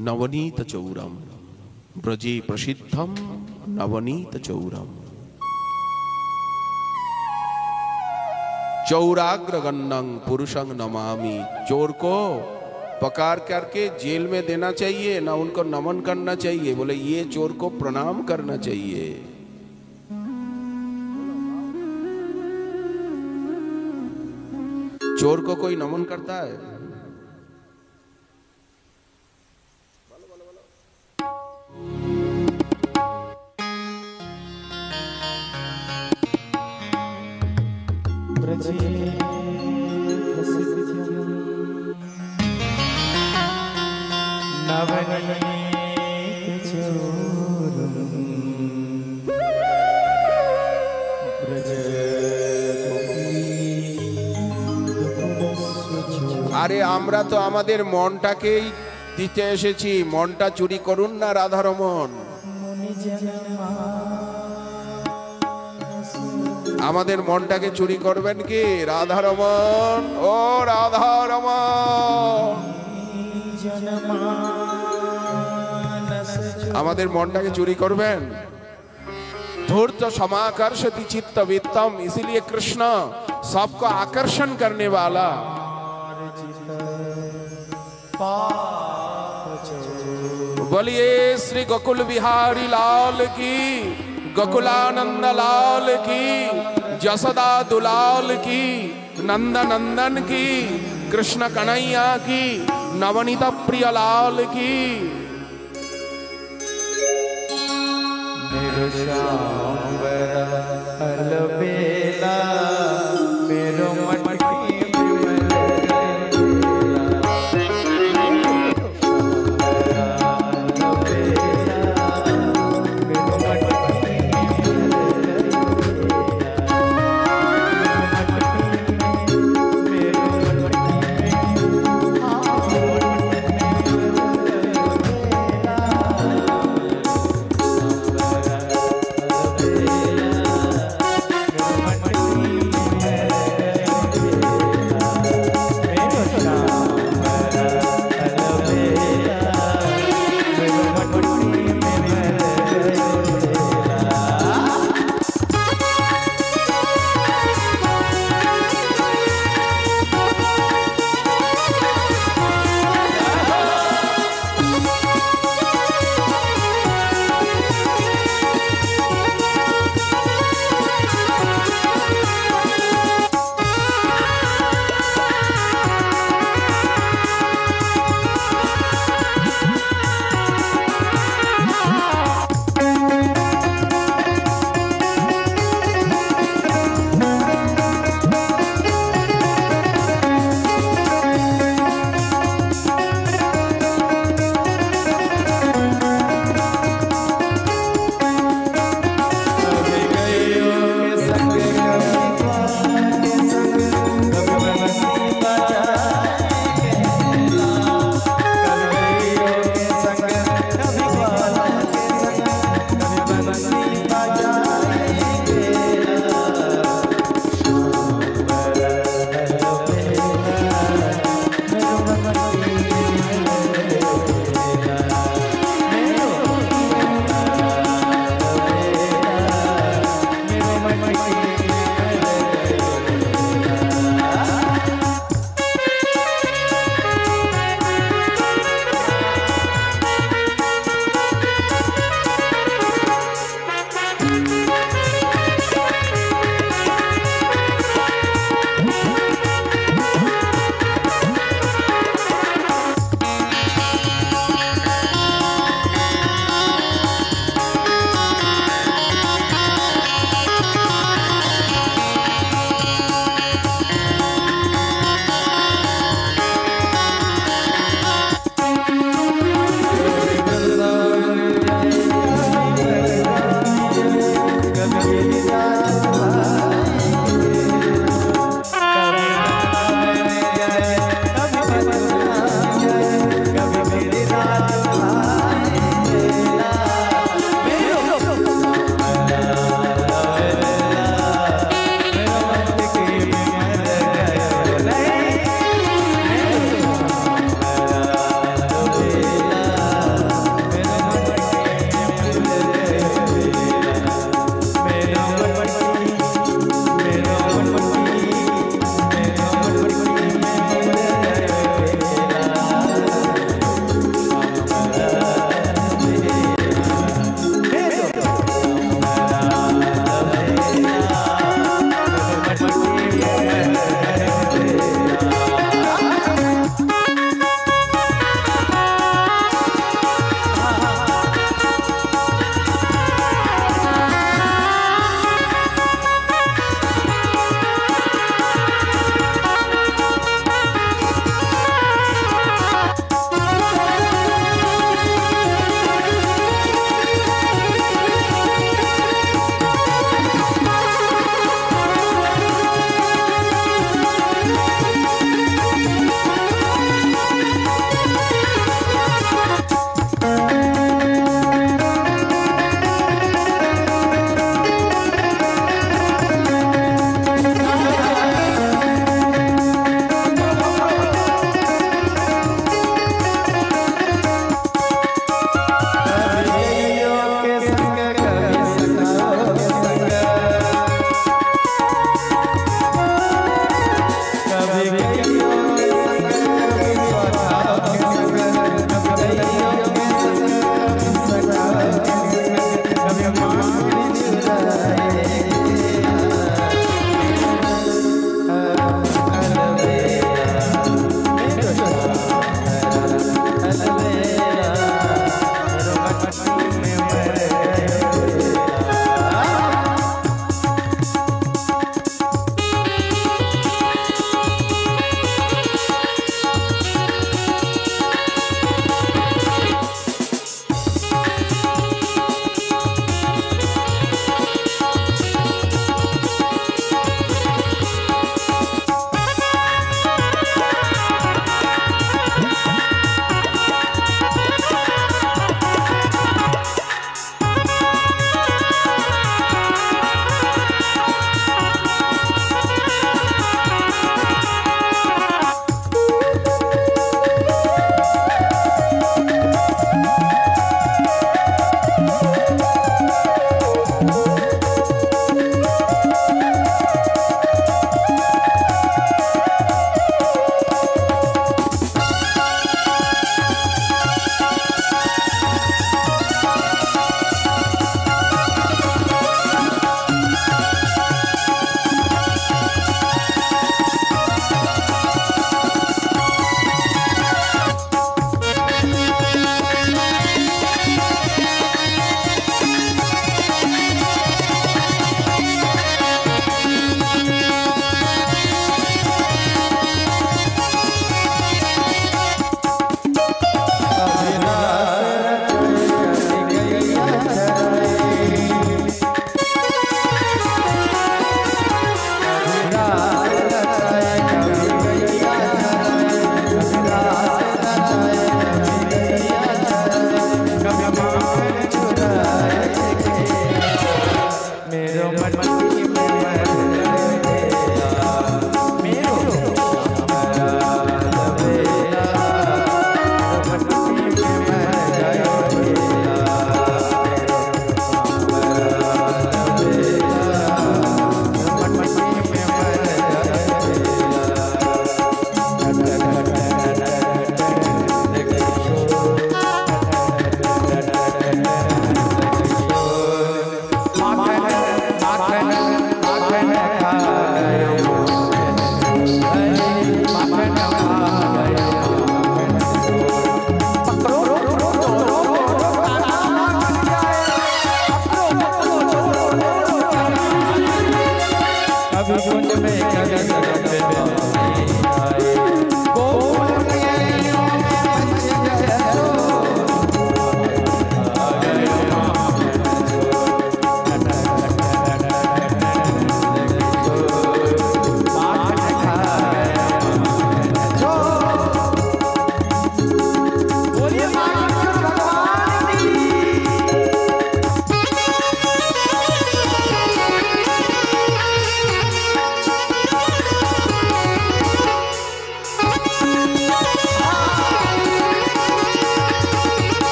नवनीत चौरम ब्रजे प्रसिद्धम नवनीत चौरम। चौराग्रगन्नं पुरुषं नमामि। चोर को पकड़ करके जेल में देना चाहिए ना उनको नमन करना चाहिए? बोले ये चोर को प्रणाम करना चाहिए। चोर को कोई नमन करता है? আরে আমরা তো আমাদের মনটাকেই দিতে এসেছি, মনটা চুরি করুন না রাধারমন। আমাদের মনটাকে চুরি করবেন কি রাধারমন? ও রাধারমন, আমাদের মনটাকে চুরি করবেন। धूर्त समाकर्षति चित्त वित्तम, इसीलिए कृष्ण सबको आकर्षण करने वाला। बोलिए श्री गोकुल बिहारी लाल की, गोकुलानंद लाल की, जसोदा दुलाल की, नंद नंदन की, कृष्ण कन्हैया की, नवनीत प्रिय लाल की। मेरो श्यामवरा अलबेला, मेरो मटकी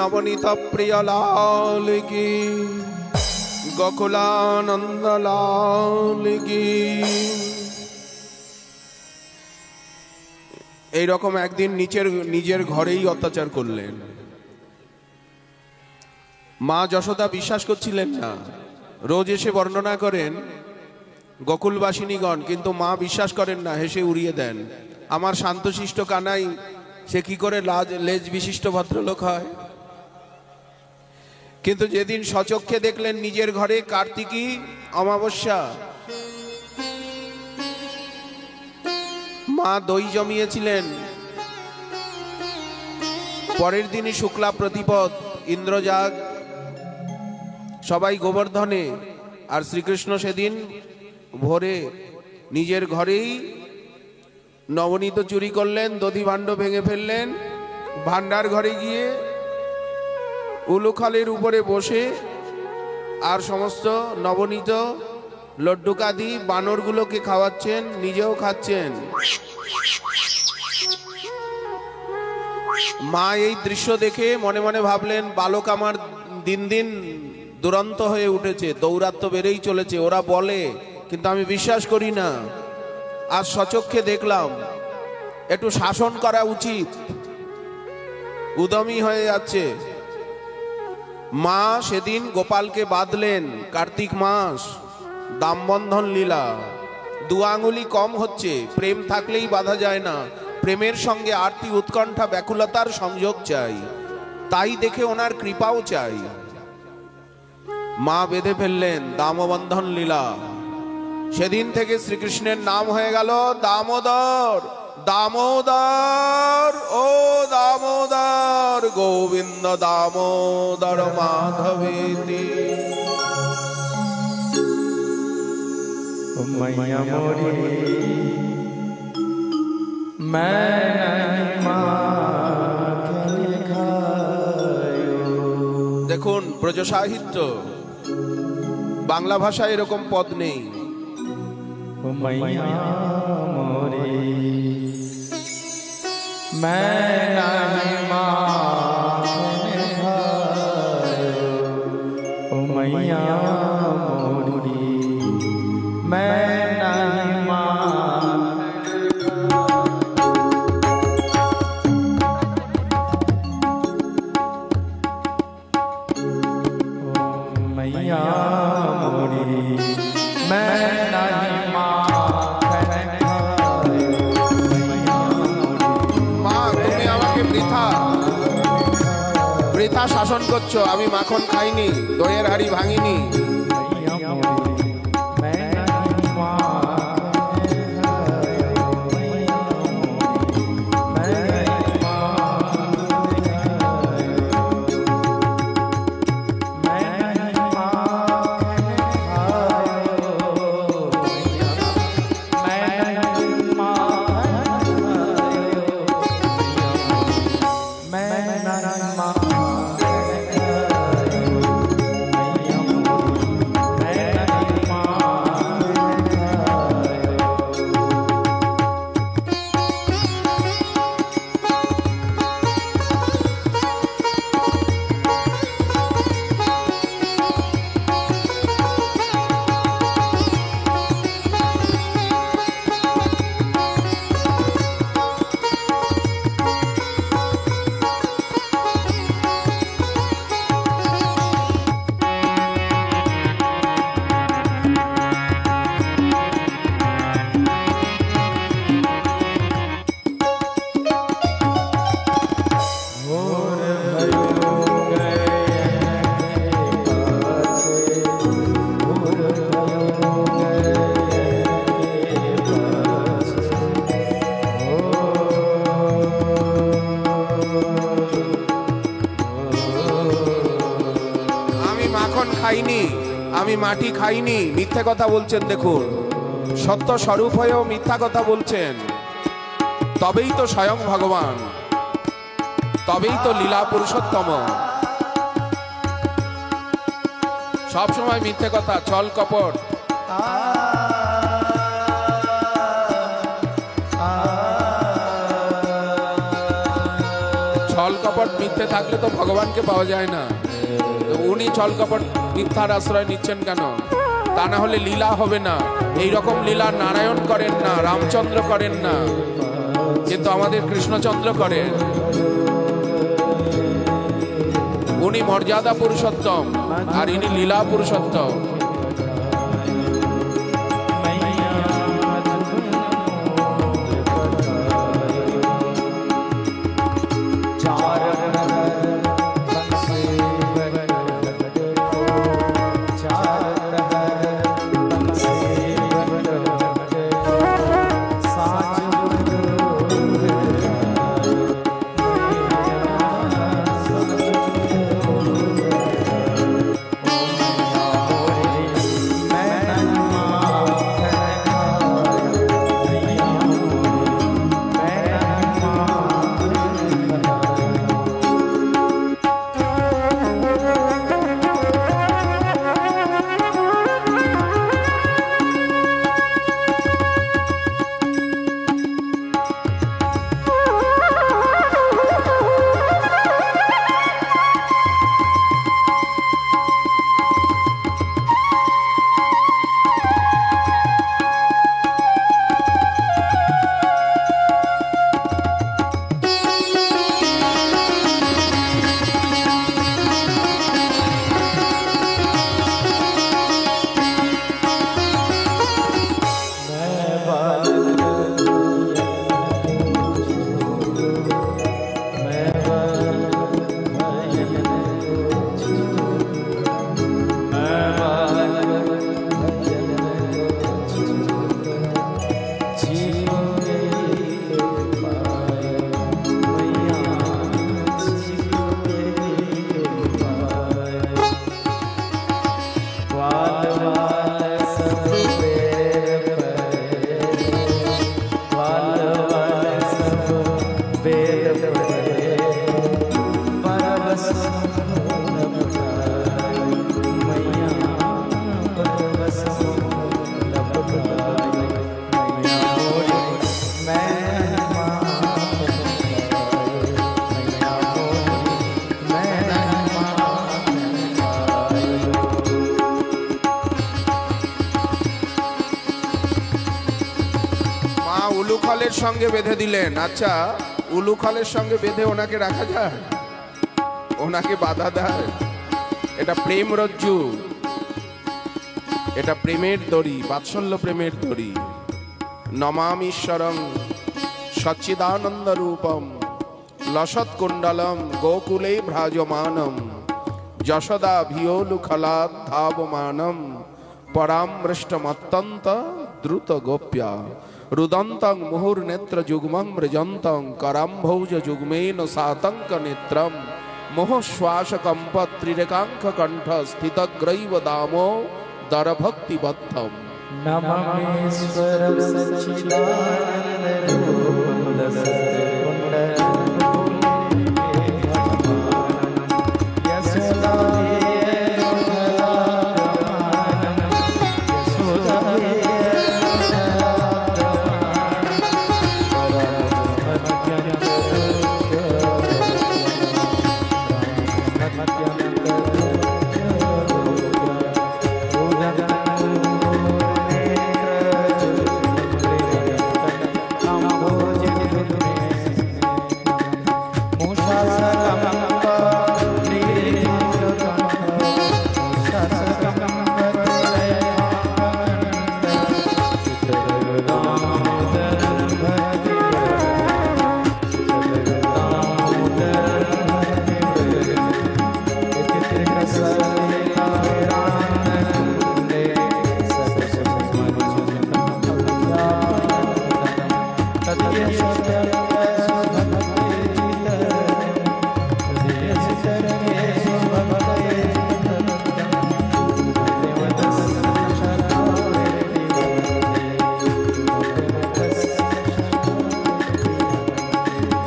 नवनीत प्रिय लाल की, गोकुलानंद लाल की। এইরকম একদিন নিজের ঘরেই অত্যাচার করলেন। মা যশোদা বিশ্বাস করছিলেন না। রোজ এসে বর্ণনা করেন গোকুলবাসিনীগণ, কিন্তু মা বিশ্বাস করেন না, হেসে উড়িয়ে দেন। আমার শান্তশিষ্ট কানাই সে কি করে লেজ বিশিষ্ট ভদ্রলোক হয়। কিন্তু যেদিন সচক্ষে দেখলেন নিজের ঘরে কার্তিকী অমাবস্যা, মা দই জমিয়েছিলেন, পরের দিনই শুক্লা প্রতিপদ, ইন্দ্রজাগ, সবাই গোবর্ধনে, আর শ্রীকৃষ্ণ সেদিন ভোরে নিজের ঘরেই নবনীত চুরি করলেন, দধি ভাণ্ড ভেঙে ফেললেন, ভান্ডার ঘরে গিয়ে উলুখালের উপরে বসে আর সমস্ত নবনীত লড্ডুকাদি বানরগুলোকে খাওয়াচ্ছেন, নিজেও খাচ্ছেন। মা এই দৃশ্য দেখে মনে মনে ভাবলেন, বালক আমার দিন দিন দুরন্ত হয়ে উঠেছে, দৌরাত্ম্য বেড়েই চলেছে। ওরা বলে, কিন্তু আমি বিশ্বাস করি না। আজ সচক্ষে দেখলাম, একটু শাসন করা উচিত, উদমী হয়ে যাচ্ছে। মা সেদিন গোপালকে বাঁধলেন, কার্তিক মাস, দামবন্ধন লীলা, 2 আঙুলি কম হচ্ছে। প্রেম থাকলেই বাধা যায় না, প্রেমের সঙ্গে আরতি উৎকণ্ঠা ব্যাকুলতার সংযোগ চাই, তাই দেখে ওনার কৃপাও চাই। মা বেঁধে ফেললেন দামবন্ধন লীলা। সেদিন থেকে শ্রীকৃষ্ণের নাম হয়ে গেল দামোদর। দামোদর, ও দামোদর, গোবিন্দ দামোদর মাধবেতি। मैया मोरी मैं দেখুন, ব্রজ সাহিত্য বাংলা ভাষায় এরকম পদ নেই। मैया मोरी मैं नहीं माखन खायो, ओ मैया मोरी मैं नहीं माखन खायो, मैया मोरी मैं नहीं বৃথা শাসন করছো। আমি মাখন খাইনি, দইয়ের হাড়ি ভাঙিনি। খাইনি, আমি মাটি খাইনি, মিথ্যে কথা বলছেন। দেখুন, সত্য স্বরূপ হয়েও মিথ্যা কথা বলছেন। তবেই তো স্বয়ং ভগবান, তবেই তো লীলা পুরুষোত্তম। সব সময় মিথ্যে কথা, ছল কপট। ছল কপট কপট মিথ্যে থাকলে তো ভগবানকে পাওয়া যায় না। তো উনি ছল কপট মিথ্যার আশ্রয় নিচ্ছেন কেন? তা না হলে লীলা হবে না। এই রকম লীলা নারায়ণ করেন না, রামচন্দ্র করেন না, কিন্তু আমাদের কৃষ্ণচন্দ্র করেন। উনি মর্যাদা পুরুষোত্তম আর ইনি লীলা পুরুষোত্তম। উলুখলের সঙ্গে বেঁধে দিলেন। আচ্ছা, উলুখলের সঙ্গে বেঁধে ওনাকে রাখা যায়? ওনাকে বাধা দেয়? এটা প্রেম রজ্জু, এটা প্রেমের দড়ি, বাৎসল্য প্রেমের দড়ি। নমামীশ্বরং সচ্চিদানন্দ রূপম লসৎ কুণ্ডলম গোকুলে ভ্রাজমানম যশোদা ভিয়োলুখলাদ ধাবমানম পরামৃষ্টমত্যন্ত দ্রুত গোপ্যা রুদন্তং মুহুর্নেত্র যুগ্মং মৃজন্তং করাম্ভৌজ যুগ্মেন সাতঙ্ক নেত্রম মোহশ্বাস কম্পত্রিরেকাঙ্ক কণ্ঠ স্থিতগ্রৈব দামো দরভক্তিবদ্ধম। নমঃ সচ্চিদানন্দ রূপম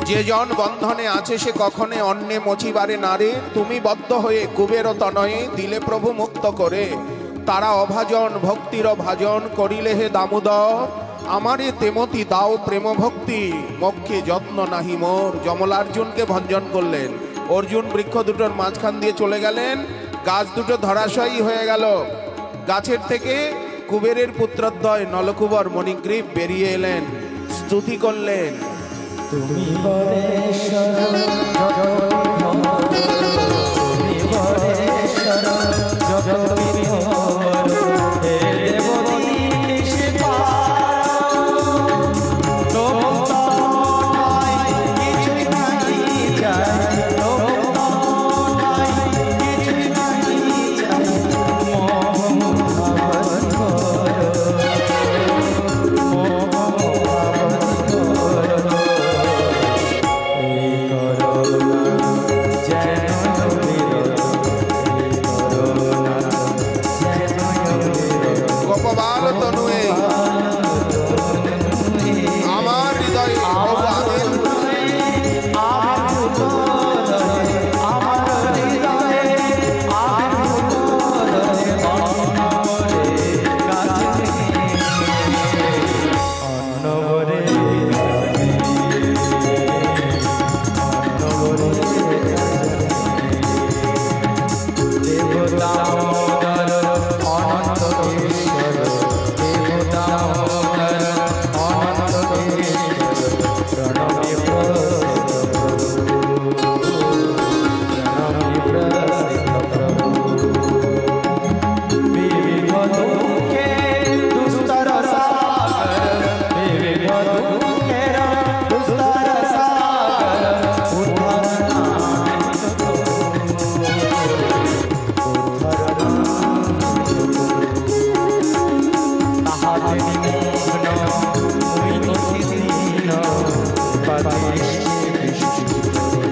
যে জন বন্ধনে আছে সে কখনে অন্যে মচিবারে নারে, তুমি বদ্ধ হয়ে কুবের তনয়ে দিলে প্রভু মুক্ত করে। তারা অভাজন ভক্তির ভাজন করিলে হে দামোদর, আমারে তেমতি দাও প্রেম ভক্তি, মক্ষে যত্ন নাহি মোর। যমলার্জুনকে ভঞ্জন করলেন। অর্জুন বৃক্ষ দুটোর মাঝখান দিয়ে চলে গেলেন, গাছ দুটো ধরাশয়ী হয়ে গেল। গাছের থেকে কুবেরের পুত্রদ্বয় নলকুবর মণিগ্রীব বেরিয়ে এলেন, স্তুতি করলেন, তুমি পরেশ্বর তুমি পরেশ্বর জগৎবিহর হে দেবদীশ কিছুই নাই চাই কিছুই নাই চাই গোপবাল তনুয়ে আমার হৃদয়ে প্রভু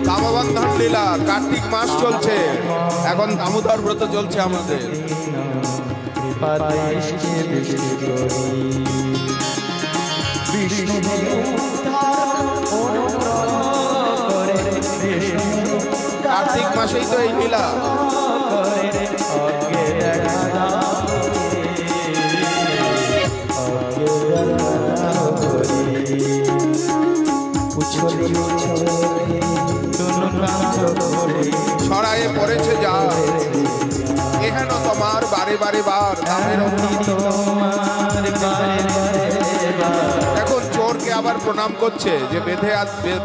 দামবন্ধন লীলা। কার্তিক মাস চলছে, এখন দামোদর ব্রত চলছে আমাদের। কার্তিক মাসেই তো এই লীলা। ছড়ায়ে পড়েছে যা এহেন তোমার বারে বারে বার দামের এখন চোরকে আবার প্রণাম করছে, যে বেঁধে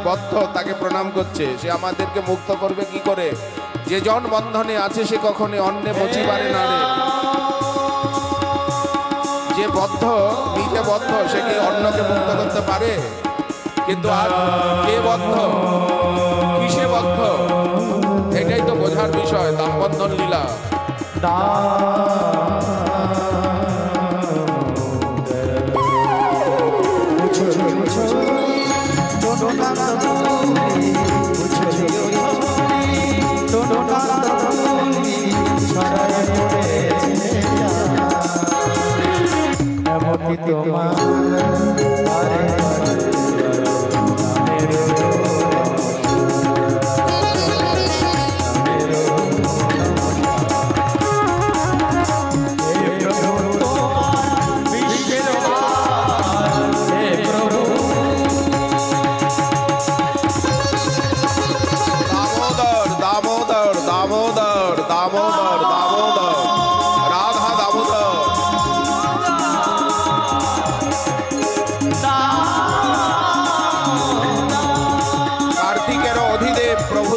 বদ্ধ তাকে প্রণাম করছে। সে আমাদেরকে মুক্ত করবে কি করে? যে জন বন্ধনে আছে সে কখনো অন্যে বচিবারে না রে। যে বদ্ধ, নিজে বদ্ধ, সে কি অন্যকে মুক্ত করতে পারে? কিন্তু আর কে বদ্ধ, কিসে বদ্ধ, এটাই তো বোঝার বিষয়। দামবন্ধন লীলা।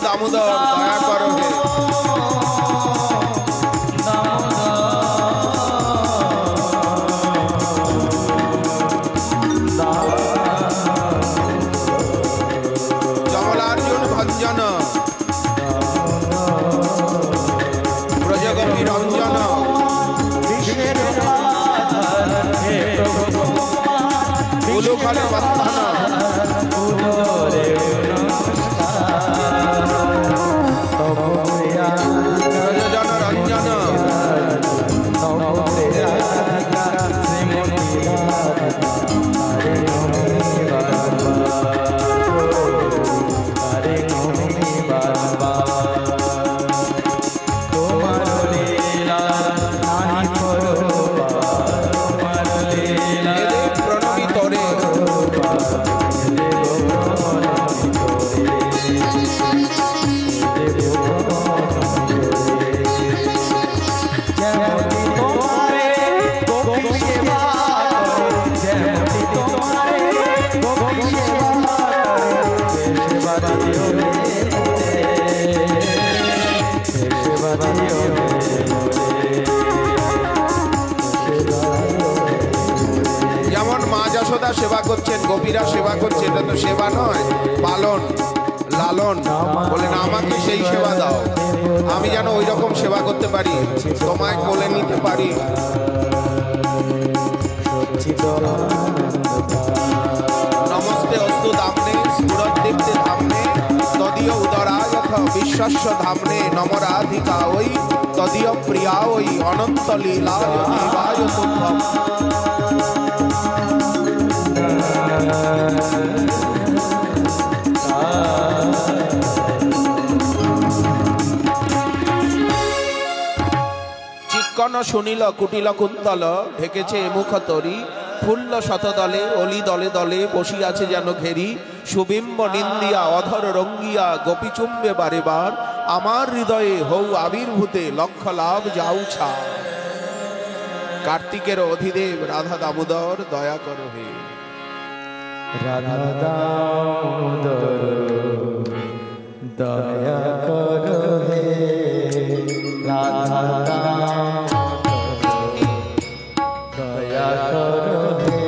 দামোদর দয়া করো হে। জমলার্জুন ভঞ্জন ব্রজগোপী রঞ্জন উলুফলে বন্ধন যশোদা সেবা করছেন, গোপীরা সেবা করছে, এটা তো সেবা নয়, পালন লালন। বলেন আমাকে সেই সেবা দাও, আমি যেন ওই রকম সেবা করতে পারি, তোমায় কোলে নিতে পারি। নমস্তে অস্তু ধামনে স্ফুরদ্দীপ্তে ধামনে তদীয় উদরায়থ বিশ্বস্য ধামনে নমরাধিকা ওই তদীয় প্রিয়া ওই অনন্ত লীলায় জীবায় তুভ্যম। চিক্কণ শুনিল কুটিল কুন্তল ঢেকেছে মুখ তরি, ফুল্ল শতদলে অলি দলে দলে বসিয়াছে যেন ঘেরি, সুবিম্ব নিন্দিয়া অধর রঙ্গিয়া গোপী চুম্বে বারে বার, আমার হৃদয়ে হৌ আবির্ভূতে লক্ষ লাভ যাউছা। কার্তিকের অধিদেব রাধা দামোদর দয়া করো হে। রাধা দামোদর দয়া করো হে, রাধা দামোদর দয়া করো হে,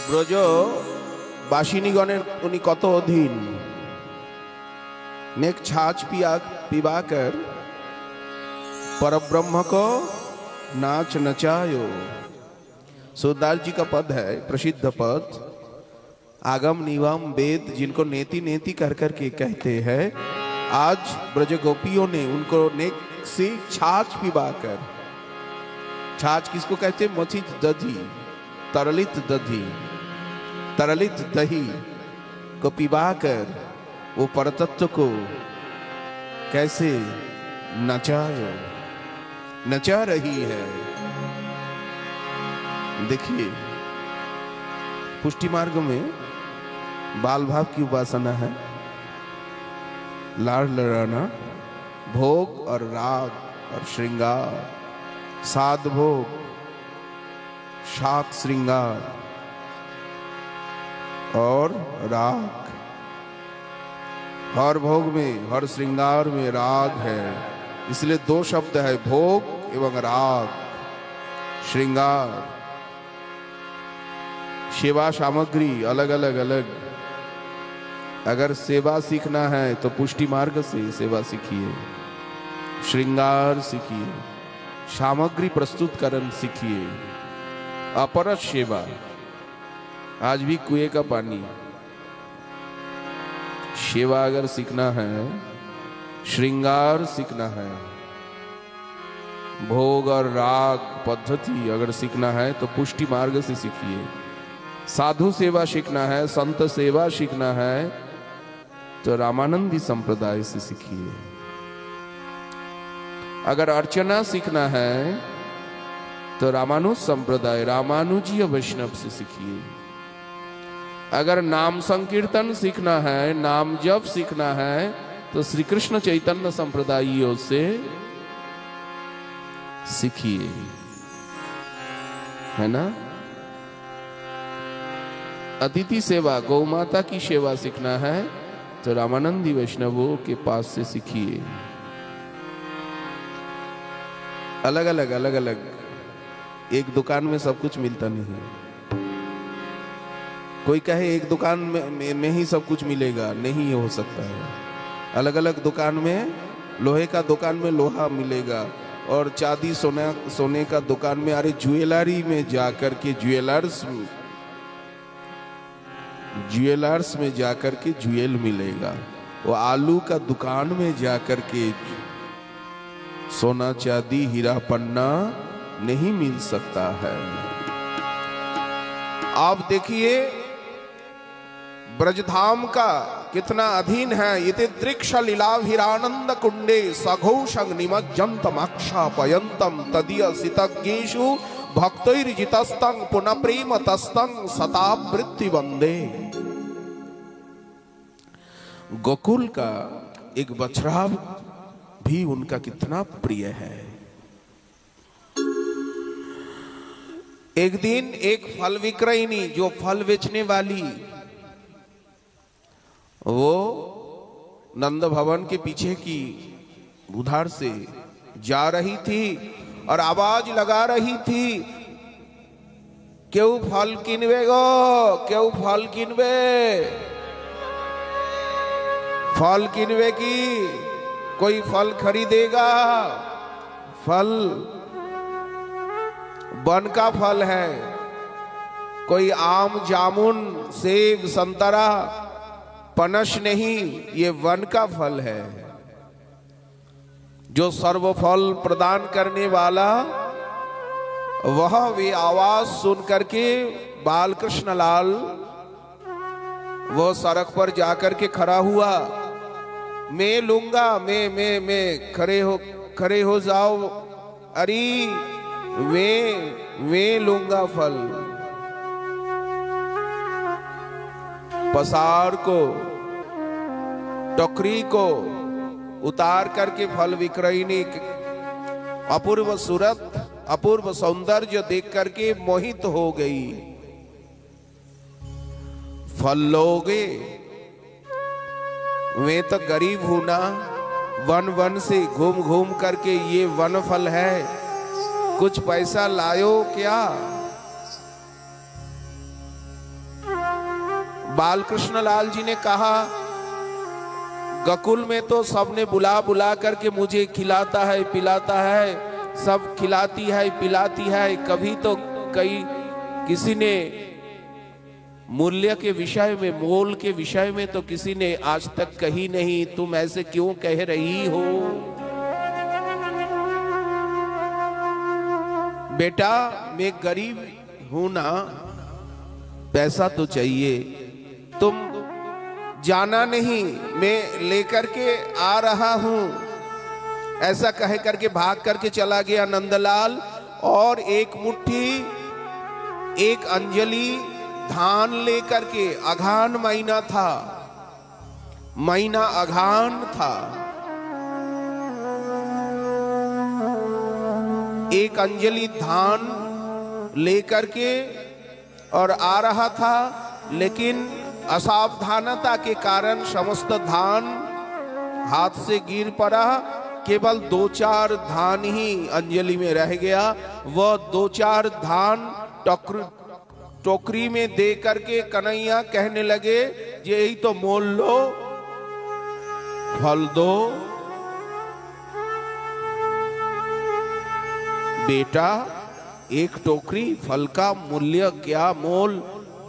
ব্রজ বাসিনীগণের উনি কত অধীন। नेक छाछ पिवा कर परब्रह्म को नाच नचायो। सूरदास जी का पद है, प्रसिद्ध पद, आगम निगम वेद जिनको नेति नेति कर करके कहते हैं, आज ब्रज गोपियों ने उनको नेक से छाछ पिवाकर, छाछ किसको कहते हैं? मथित दधी, तरलित दधी, तरलित दही को पिवाकर वो परतत्व को कैसे नचा रही है। देखिए, पुष्टि मार्ग में बाल भाव की उपासना है, लाड़ लड़ाना, भोग और राग और श्रृंगार, साध भोग, शाक श्रृंगार और राग। हर भोग में, हर श्रृंगार में राग है, इसलिए दो शब्द है, भोग एवं राग, श्रृंगार। सेवा सामग्री अलग अलग अलग। अगर सेवा सीखना है तो पुष्टि मार्ग से सेवा सीखिए, श्रृंगार सीखिए, सामग्री प्रस्तुतकरण सीखिए, अपरस सेवा। आज भी कुएं का पानी, सेवा अगर सीखना है, श्रृंगार सीखना है, भोग और राग पद्धति अगर सीखना है तो पुष्टि मार्ग से सीखिए। साधु सेवा सीखना है, संत सेवा सीखना है तो रामानंदी संप्रदाय से सीखिए। अगर अर्चना सीखना है तो रामानुज संप्रदाय, रामानुजीय वैष्णव से सीखिए। अगर नाम संकीर्तन सीखना है, नाम जप सीखना है तो श्री कृष्ण चैतन्य संप्रदायों से सीखिए, है ना। अतिथि सेवा, गौ माता की सेवा सीखना है तो रामानंदी वैष्णवों के पास से सीखिए। अलग अलग एक दुकान में सब कुछ मिलता नहीं। कोई कहे एक दुकान में ही सब कुछ मिलेगा, नहीं हो सकता है। अलग अलग दुकान में, लोहे का दुकान में लोहा मिलेगा, और चांदी सोने का दुकान में, अरे ज्वेलरी में जाकर के ज्वेलर्स में जाकर के ज्वेल मिलेगा। वो आलू का दुकान में जाकर के सोना चांदी हीरा पन्ना नहीं मिल सकता है। आप देखिए ब्रजधाम का कितना अधीन है। इति दृक्ष लीलाभिरानंद कुंडे सघोषं निमज्जन्तम अक्षापयन्तम तदीय सितज्ञेषु भक्तैर्जितस्तं पुनः प्रेम तस्तं सतावृत्ति वंदे। गोकुल का एक बछड़ा भी उनका कितना प्रिय है। एक दिन एक फल विक्रयिनी, जो फल बेचने वाली, वो नंद भवन के पीछे की उधार से जा रही थी और आवाज लगा रही थी, क्यों फल किनवे गो, क्यों फल किनवे, फल किनवे की, कोई फल खरीदेगा। फल वन का फल है, कोई आम जामुन सेब संतरा पनस नहीं, ये वन का फल है। जो सर्व फल प्रदान करने वाला, वह वे आवाज सुन करके बाल कृष्ण लाल वो सड़क पर जाकर के खड़ा हुआ। मैं लूंगा, मैं खड़े हो जाओ। अरे मैं लूंगा फल। पसार को, टोकरी को उतार करके फल विक्रयिनी अपूर्व सूरत, अपूर्व सौंदर्य देख करके मोहित हो गई। फल लोगे? मैं तो गरीब हूं ना, वन से घूम घूम करके ये वन फल है, कुछ पैसा लायो क्या? बालकृष्ण लाल जी ने कहा, गोकुल में तो सबने बुला बुला करके मुझे खिलाता है पिलाता है, सब खिलाती है पिलाती है, कभी तो किसी ने मूल्य के विषय में, मोल के विषय में तो किसी ने आज तक कही नहीं। तुम ऐसे क्यों कह रही हो? बेटा मैं गरीब हूं ना, पैसा तो चाहिए, तुम जाना नहीं, मैं लेकर के आ रहा हूं। ऐसा कह करके भाग करके चला गया नंदलाल, और एक मुट्ठी, एक अंजलि धान लेकर के, अघान महीना था, महीना अघान था, एक अंजलि धान लेकर के और आ रहा था, लेकिन असावधानता के कारण समस्त धान हाथ से गिर पड़ा। केवल 2-4 धान ही अंजलि में रह गया। वह 2-4 धान टोकरी में दे करके कन्हैया कहने लगे, यही तो मोल लो, फल दो। बेटा एक टोकरी फल का मूल्य क्या, मोल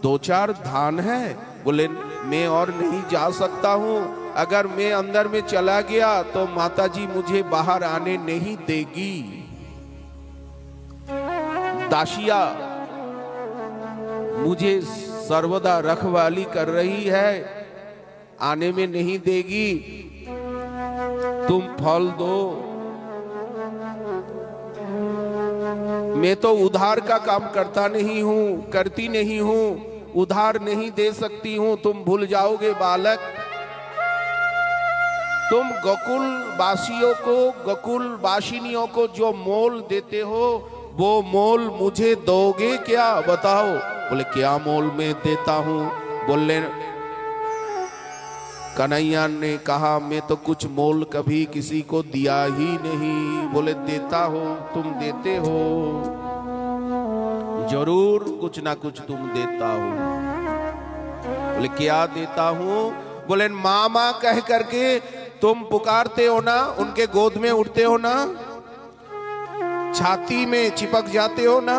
2-4 धान है। बोले मैं और नहीं जा सकता हूं, अगर मैं अंदर में चला गया तो माताजी मुझे बाहर आने नहीं देगी। दासिया मुझे सर्वदा रखवाली कर रही है, आने में नहीं देगी, तुम फल दो। मैं तो उधार का काम करता नहीं हूं, करती नहीं हूं, उधार नहीं दे सकती हूं, तुम भूल जाओगे बालक। तुम गोकुल वासियों को, गोकुल वासिनियों को जो मोल देते हो, वो मोल मुझे दोगे क्या? बताओ। बोले क्या मोल में देता हूं? बोले कन्हैया ने कहा मैं तो कुछ मोल कभी किसी को दिया ही नहीं। बोले देता हो, तुम देते हो, जरूर कुछ ना कुछ तुम देता हो। बोले क्या देता हूं? बोले मामा कह करके तुम पुकारते हो ना, उनके गोद में उठते हो ना, छाती में चिपक जाते हो ना,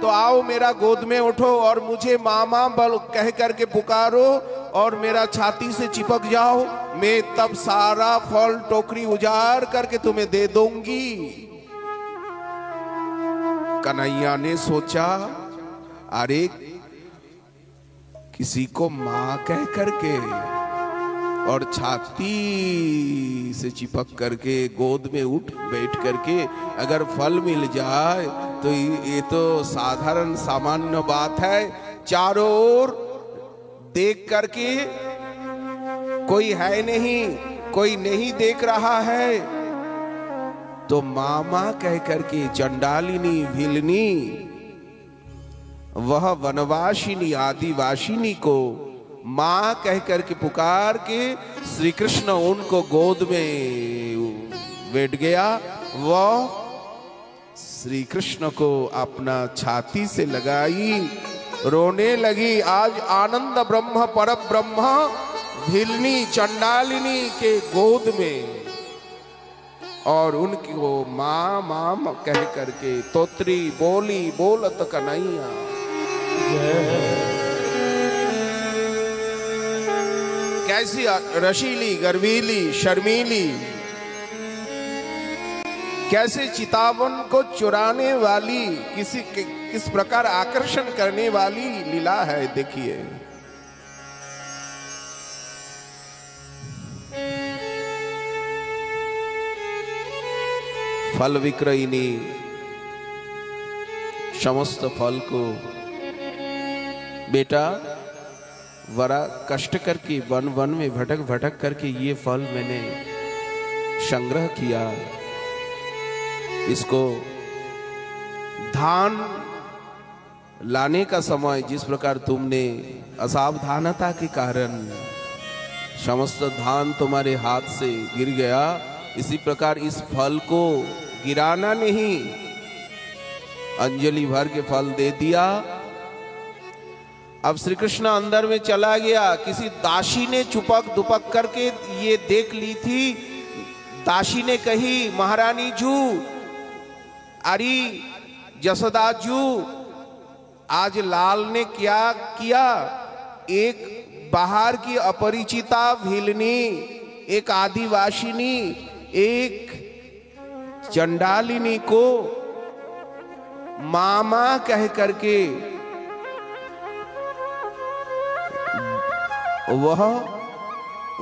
तो आओ मेरा गोद में उठो और मुझे मामा बल कह करके पुकारो और मेरा छाती से चिपक जाओ। मैं तब सारा फल टोकरी उजाड़ करके तुम्हें दे दूंगी। कन्हैया ने सोचा, अरे किसी को मां कह करके और छाती से चिपक करके गोद में उठ बैठ करके अगर फल मिल जाए तो ये तो साधारण सामान्य बात है। चारों ओर देख करके कोई है नहीं, कोई नहीं देख रहा है, तो मामा कह करके चंडालिनी भिलनी, वह वनवासिनी आदिवासिनी को मां कह करके पुकार के श्री कृष्ण उनको गोद में बैठ गया। वह श्री कृष्ण को अपना छाती से लगाई, रोने लगी। आज आनंद ब्रह्म पर ब्रह्म भिलनी चंडालिनी के गोद में, और उनको मां मां कह करके तोत्री बोली बोलत कन्हैया। कैसी रशीली, गर्वीली, शर्मीली, कैसे चितावन को चुराने वाली, किस प्रकार आकर्षण करने वाली लीला है, देखिए। फल विक्रयिनी समस्त फल को बेटा बड़ा कष्ट करके वन वन में भटक भटक करके ये फल मैंने संग्रह किया, इसको धान लाने का समय जिस प्रकार तुमने असावधानता के कारण समस्त धान तुम्हारे हाथ से गिर गया, इसी प्रकार इस फल को गिराना नहीं, अंजलि भर के फल दे दिया। अब श्री कृष्ण अंदर में चला गया। किसी दासी ने चुपक दुपक करके ये देख ली थी। दासी ने कही, महारानी जू, अरे जसोदा जू, आज लाल ने क्या किया? एक बाहर की अपरिचिता भिलनी, एक आदिवासिनी, एक चंडालिनी को मामा कह करके वह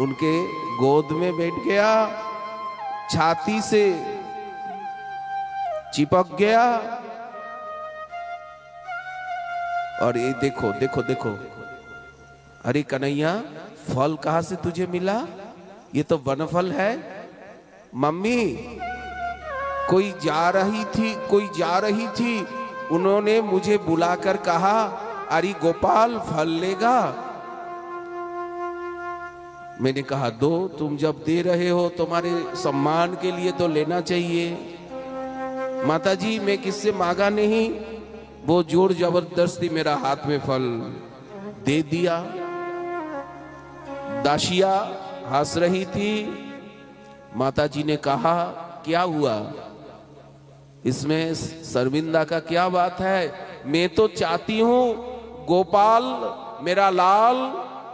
उनके गोद में बैठ गया, छाती से चिपक गया। और ये देखो देखो देखो, अरे कन्हैया फल कहां से तुझे मिला? ये तो वनफल है। मम्मी कोई जा रही थी, उन्होंने मुझे बुलाकर कहा, अरे गोपाल फल लेगा। मैंने कहा दो, तुम जब दे रहे हो तुम्हारे सम्मान के लिए तो लेना चाहिए। माताजी मैं किससे मांगा नहीं, वो जोर जबरदस्ती मेरा हाथ में फल दे दिया। दासिया हंस रही थी। माताजी ने कहा क्या हुआ, इसमें शर्मिंदा का क्या बात है? मैं तो चाहती हूं गोपाल मेरा लाल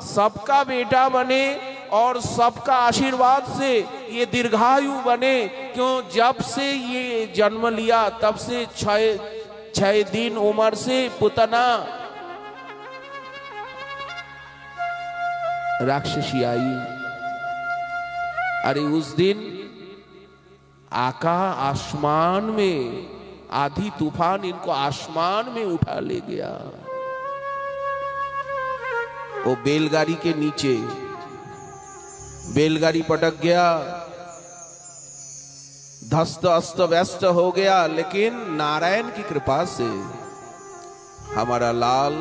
सबका बेटा बने और सबका आशीर्वाद से ये दीर्घायु बने। क्यों, जब से ये जन्म लिया तब से छह दिन उम्र से पुतना राक्षसी आई। अरे उस दिन आसमान में आधी तूफान इनको आसमान में उठा ले गया। वो बैलगाड़ी के नीचे बैलगाड़ी पटक गया, धस्त अस्त व्यस्त हो गया, लेकिन नारायण की कृपा से हमारा लाल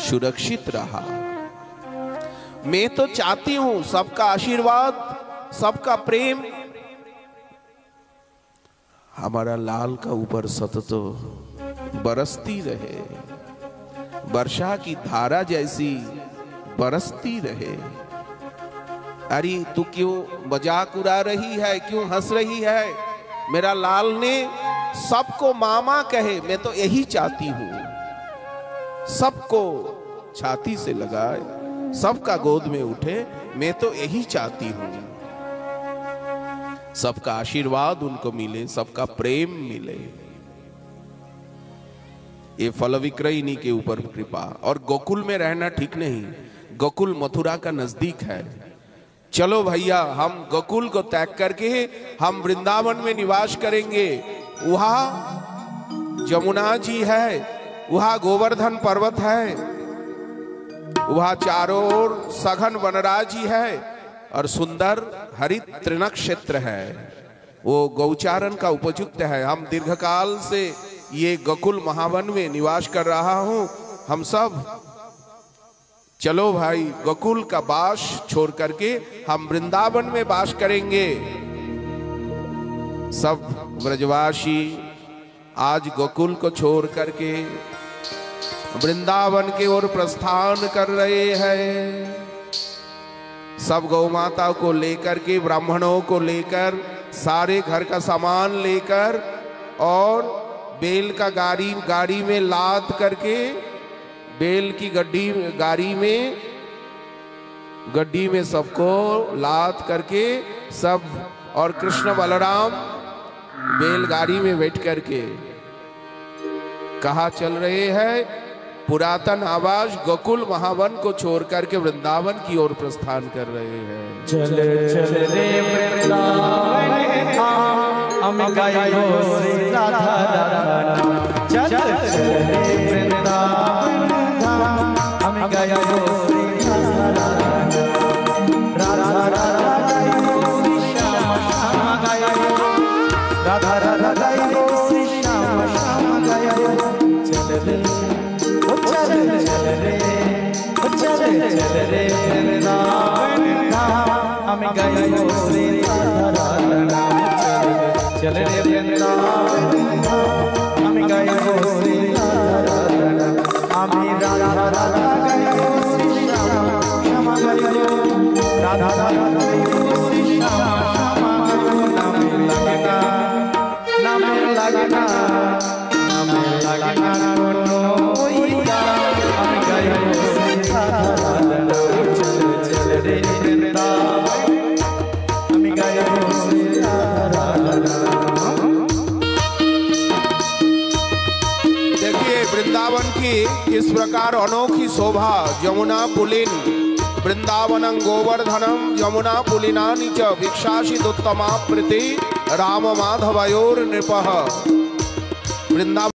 सुरक्षित रहा। मैं तो चाहती हूं सबका आशीर्वाद, सबका प्रेम हमारा लाल का ऊपर सतत बरसती रहे, वर्षा की धारा जैसी बरसती रहे। अरे तू क्यों मजाक उड़ा रही है, क्यों हंस रही है? मेरा लाल ने सबको मामा कहे, मैं तो यही चाहती हूं। सबको छाती से लगाए, सबका गोद में उठे, मैं तो यही चाहती हूं। सबका आशीर्वाद उनको मिले, सबका प्रेम मिले। ये फल विक्रयिनी के ऊपर कृपा। और गोकुल में रहना ठीक नहीं, गोकुल मथुरा का नजदीक है। चलो भैया, हम गोकुल को त्याग करके हम वृंदावन में निवास करेंगे। वहां जमुना जी है, वहां गोवर्धन पर्वत है, वहां चारों ओर सघन वनराजी है और सुंदर हरित तृण क्षेत्र है। वो गौचारण का उपयुक्त है। हम दीर्घकाल से ये गोकुल महावन में निवास कर रहा हूं। हम सब चलो भाई, गोकुल का वास छोड़ करके हम वृंदावन में वास करेंगे। सब ब्रजवासी आज गोकुल को छोड़ करके वृंदावन की ओर प्रस्थान कर रहे हैं। सब गौ माता को लेकर के, ब्राह्मणों को लेकर, सारे घर का सामान लेकर और बेल का गाड़ी में लाद करके, बेल की गड्डी में सबको लाद करके सब, और कृष्ण बलराम बेलगाड़ी में बैठ करके कहाँ चल रहे हैं? पुरातन आवास गोकुल महावन को छोड़ करके वृंदावन की ओर प्रस्थान कर रहे हैं। चल चल रे वृंदावन धाम, हम गायो श्री राधा राधा। चल चल रे वृंदावन धाम, हम गायो श्री राधा राधा। राधा राधा गायो श्री श्याम श्याम गायो, राधा राधा गायो श्री श्याम श्याम गायो। चल रे चल चल रे, चल रे वृंदावन धाम, हम गायो श्री राधा राधा। चल रे वृंदावन धाम, हम गायो श्री राधा राधा। हम राधा राधा गायो श्री श्याम श्याम गायो, राधा राधा गायो श्री श्याम श्याम गायो। नाम लगना वृंदावन की इस प्रकार अनोखी शोभा। जमुना पुलिन वृंदावनं गोवर्धनम यमुना पुलिनानि च भिक्षासिदुत्तमा प्रीति राम माधवयोर्नृपः। वृंदावन